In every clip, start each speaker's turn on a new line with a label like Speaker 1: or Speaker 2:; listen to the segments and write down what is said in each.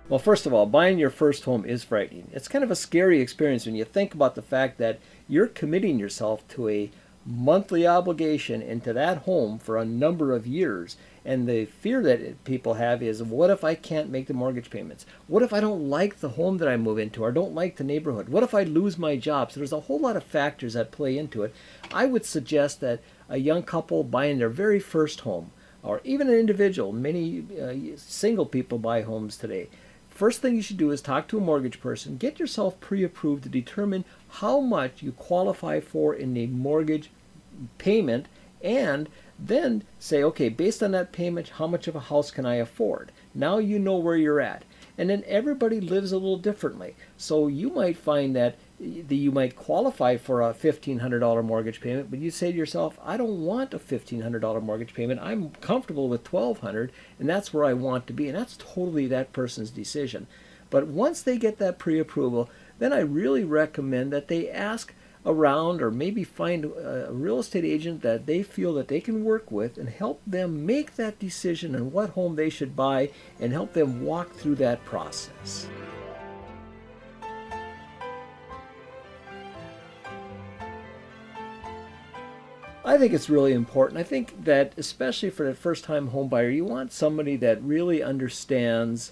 Speaker 1: Well, first of all, buying your first home is frightening. It's kind of a scary experience when you think about the fact that you're committing yourself to a monthly obligation into that home for a number of years. And the fear that people have is, what if I can't make the mortgage payments? What if I don't like the home that I move into or don't like the neighborhood? What if I lose my job? So there's a whole lot of factors that play into it. I would suggest that a young couple buying their very first home, or even an individual, many single people buy homes today. First thing you should do is talk to a mortgage person, get yourself pre-approved to determine how much you qualify for in the mortgage payment, and then say, okay, based on that payment, how much of a house can I afford? Now you know where you're at. And then everybody lives a little differently. So you might find that you might qualify for a $1,500 mortgage payment, but you say to yourself, I don't want a $1,500 mortgage payment. I'm comfortable with $1,200, and that's where I want to be. And that's totally that person's decision. But once they get that pre-approval, then I really recommend that they ask around, or maybe find a real estate agent that they feel that they can work with and help them make that decision on what home they should buy, and help them walk through that process. I think it's really important. I think that especially for a first-time home buyer, you want somebody that really understands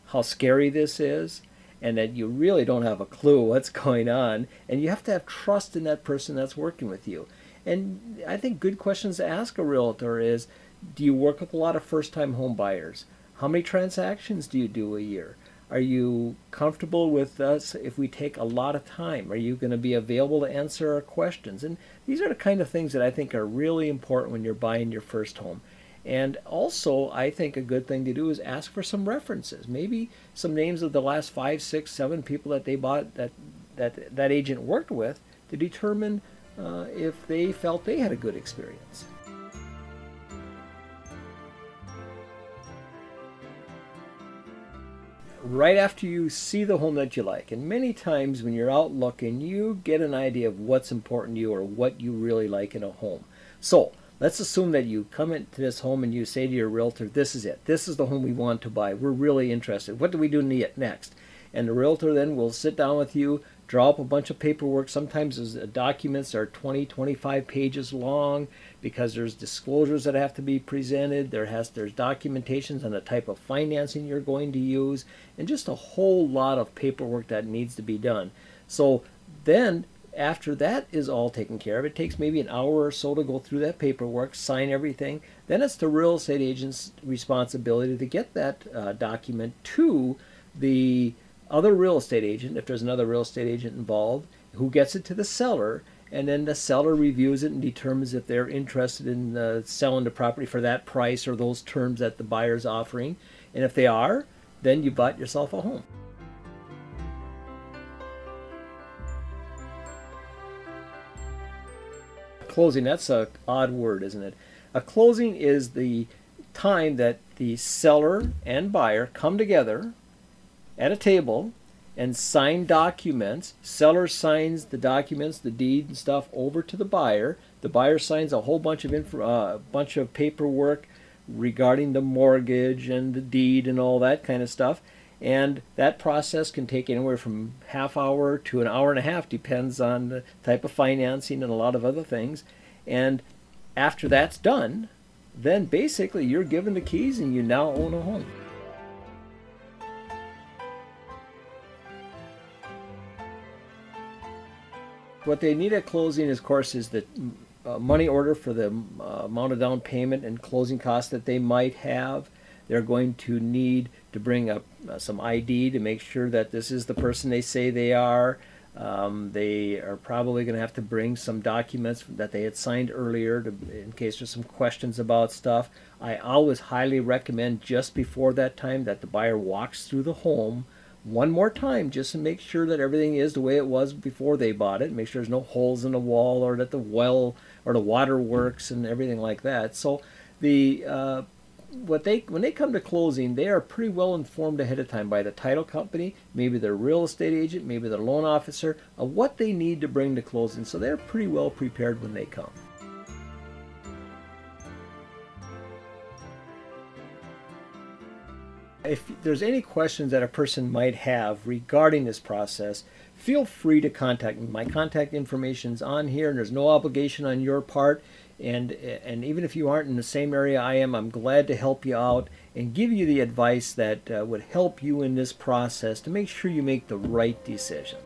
Speaker 1: how scary this is, and that you really don't have a clue what's going on, and you have to have trust in that person that's working with you. And I think good questions to ask a realtor is, do you work with a lot of first-time home buyers? How many transactions do you do a year? Are you comfortable with us if we take a lot of time? Are you going to be available to answer our questions? And these are the kind of things that I think are really important when you're buying your first home. And also, I think a good thing to do is ask for some references. Maybe some names of the last 5, 6, 7 people that they bought, that agent worked with, to determine if they felt they had a good experience. Right after you see the home that you like, and many times when you're out looking, you get an idea of what's important to you or what you really like in a home. So let's assume that you come into this home and you say to your realtor, this is it. This is the home we want to buy. We're really interested. What do we do next? And the realtor then will sit down with you, draw up a bunch of paperwork. Sometimes those documents are 20, 25 pages long because there's disclosures that have to be presented. There's documentations on the type of financing you're going to use, and just a whole lot of paperwork that needs to be done. So then after that is all taken care of, it takes maybe an hour or so to go through that paperwork, sign everything. Then it's the real estate agent's responsibility to get that document to the other real estate agent, if there's another real estate agent involved, who gets it to the seller, and then the seller reviews it and determines if they're interested in selling the property for that price or those terms that the buyer's offering. And if they are, then you bought yourself a home. Closing, that's an odd word, isn't it? A closing is the time that the seller and buyer come together at a table and sign documents. Seller signs the documents, the deed and stuff, over to the buyer. The buyer signs a whole bunch of paperwork regarding the mortgage and the deed and all that kind of stuff. And that process can take anywhere from half hour to an hour and a half, depends on the type of financing and a lot of other things. And after that's done, then basically you're given the keys and you now own a home. What they need at closing, of course, is the money order for the amount of down payment and closing costs that they might have. They're going to need to bring up some ID to make sure that this is the person they say they are. They are probably going to have to bring some documents that they had signed earlier in case there's some questions about stuff. I always highly recommend just before that time that the buyer walks through the home one more time just to make sure that everything is the way it was before they bought it. Make sure there's no holes in the wall, or that the well or the water works and everything like that. So when they come to closing, they are pretty well informed ahead of time by the title company, maybe their real estate agent, maybe their loan officer, of what they need to bring to closing. So they're pretty well prepared when they come. if there's any questions that a person might have regarding this process, feel free to contact me. My contact information's on here, and there's no obligation on your part. And even if you aren't in the same area I am, I'm glad to help you out and give you the advice that would help you in this process to make sure you make the right decision.